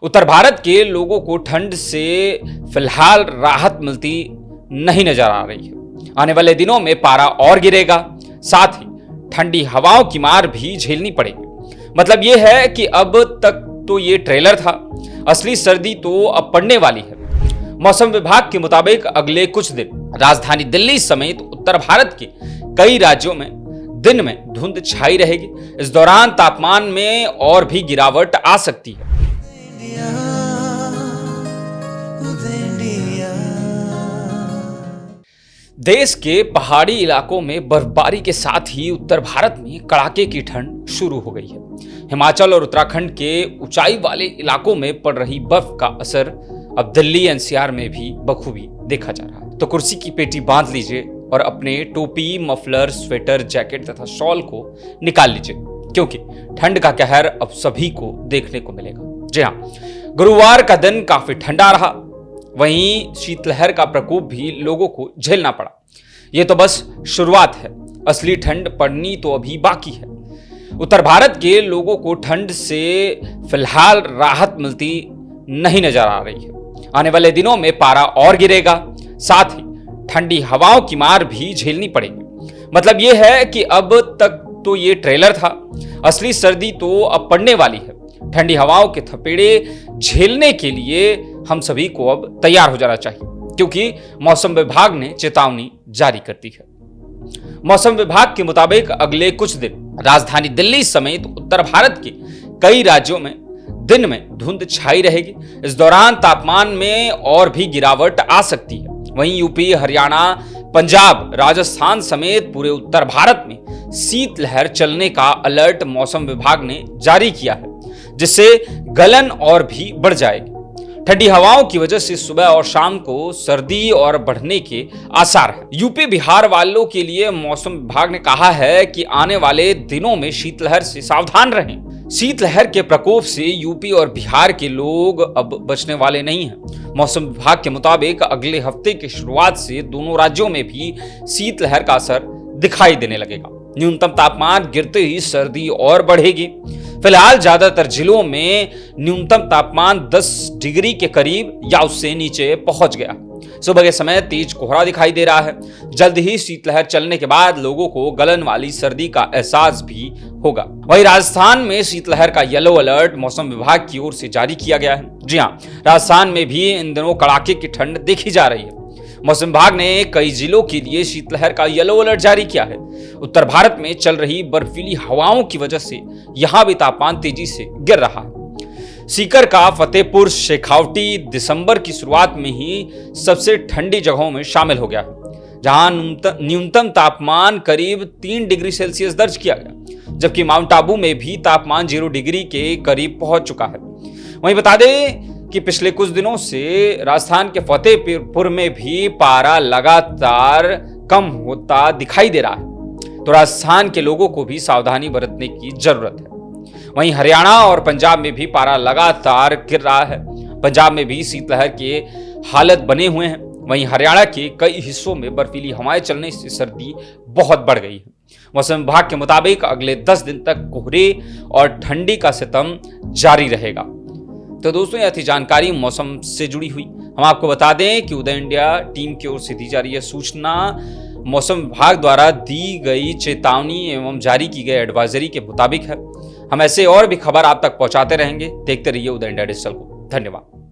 उत्तर भारत के लोगों को ठंड से फिलहाल राहत मिलती नहीं नजर आ रही है। आने वाले दिनों में पारा और गिरेगा, साथ ही ठंडी हवाओं की मार भी झेलनी पड़ेगी। मतलब यह है कि अब तक तो ये ट्रेलर था, असली सर्दी तो अब पड़ने वाली है। मौसम विभाग के मुताबिक अगले कुछ दिन राजधानी दिल्ली समेत उत्तर भारत के कई राज्यों में दिन में धुंध छाई रहेगी। इस दौरान तापमान में और भी गिरावट आ सकती है। देश के पहाड़ी इलाकों में बर्फबारी के साथ ही उत्तर भारत में कड़ाके की ठंड शुरू हो गई है। हिमाचल और उत्तराखंड के ऊंचाई वाले इलाकों में पड़ रही बर्फ का असर अब दिल्ली एनसीआर में भी बखूबी देखा जा रहा है। तो कुर्सी की पेटी बांध लीजिए और अपने टोपी, मफलर, स्वेटर, जैकेट तथा शॉल को निकाल लीजिए, क्योंकि ठंड का कहर अब सभी को देखने को मिलेगा। जी हाँ, गुरुवार का दिन काफी ठंडा रहा, वहीं शीतलहर का प्रकोप भी लोगों को झेलना पड़ा। यह तो बस शुरुआत है, असली ठंड पड़नी तो अभी बाकी है। उत्तर भारत के लोगों को ठंड से फिलहाल राहत मिलती नहीं नजर आ रही है। आने वाले दिनों में पारा और गिरेगा, साथ ही ठंडी हवाओं की मार भी झेलनी पड़ेगी। मतलब यह है कि अब तक तो ये ट्रेलर था, असली सर्दी तो अब पड़ने वाली है। ठंडी हवाओं के थपेड़े झेलने के लिए हम सभी को अब तैयार हो जाना चाहिए, क्योंकि मौसम विभाग ने चेतावनी जारी कर दी है। मौसम विभाग के मुताबिक अगले कुछ दिन राजधानी दिल्ली समेत उत्तर भारत के कई राज्यों में दिन में धुंध छाई रहेगी। इस दौरान तापमान में और भी गिरावट आ सकती है। वहीं यूपी, हरियाणा, पंजाब, राजस्थान समेत पूरे उत्तर भारत में शीतलहर चलने का अलर्ट मौसम विभाग ने जारी किया है, जिससे गलन और भी बढ़ जाएगी। ठंडी हवाओं की वजह से सुबह और शाम को सर्दी और बढ़ने के आसार हैं। यूपी, बिहार वालों के लिए मौसम विभाग ने कहा है कि आने वाले दिनों में शीतलहर से सावधान रहें। शीतलहर के प्रकोप से यूपी और बिहार के लोग अब बचने वाले नहीं हैं। मौसम विभाग के मुताबिक अगले हफ्ते की शुरुआत से दोनों राज्यों में भी शीतलहर का असर दिखाई देने लगेगा। न्यूनतम तापमान गिरते ही सर्दी और बढ़ेगी। फिलहाल ज्यादातर जिलों में न्यूनतम तापमान 10 डिग्री के करीब या उससे नीचे पहुंच गया। सुबह के समय तेज कोहरा दिखाई दे रहा है। जल्द ही शीतलहर चलने के बाद लोगों को गलन वाली सर्दी का एहसास भी होगा। वहीं राजस्थान में शीतलहर का येलो अलर्ट मौसम विभाग की ओर से जारी किया गया है। जी हाँ, राजस्थान में भी इन दिनों कड़ाके की ठंड देखी जा रही है। मौसम विभाग ने कई जिलों के लिए शीतलहर का येलो अलर्ट जारी किया है। उत्तर भारत में चल रही बर्फीली हवाओं की वजह से यहां भी तापमान तेजी से गिर रहा है। सीकर का फतेहपुर शेखावटी दिसंबर की शुरुआत में ही सबसे ठंडी जगहों में शामिल हो गया है, जहां न्यूनतम तापमान करीब 3 डिग्री सेल्सियस दर्ज किया गया, जबकि माउंट आबू में भी तापमान 0 डिग्री के करीब पहुंच चुका है। वहीं बता दें कि पिछले कुछ दिनों से राजस्थान के फतेहपुर में भी पारा लगातार कम होता दिखाई दे रहा है, तो राजस्थान के लोगों को भी सावधानी बरतने की जरूरत है। वहीं हरियाणा और पंजाब में भी पारा लगातार गिर रहा है। पंजाब में भी शीतलहर के हालत बने हुए हैं। वहीं हरियाणा के कई हिस्सों में बर्फीली हवाएं चलने से सर्दी बहुत बढ़ गई है। मौसम विभाग के मुताबिक अगले 10 दिन तक कोहरे और ठंडी का सितम जारी रहेगा। तो दोस्तों, यह थी जानकारी मौसम से जुड़ी हुई। हम आपको बता दें कि उदय इंडिया टीम की ओर से दी जा रही है सूचना मौसम विभाग द्वारा दी गई चेतावनी एवं जारी की गई एडवाइजरी के मुताबिक है। हम ऐसे और भी खबर आप तक पहुंचाते रहेंगे। देखते रहिए उदय इंडिया डिजिटल को। धन्यवाद।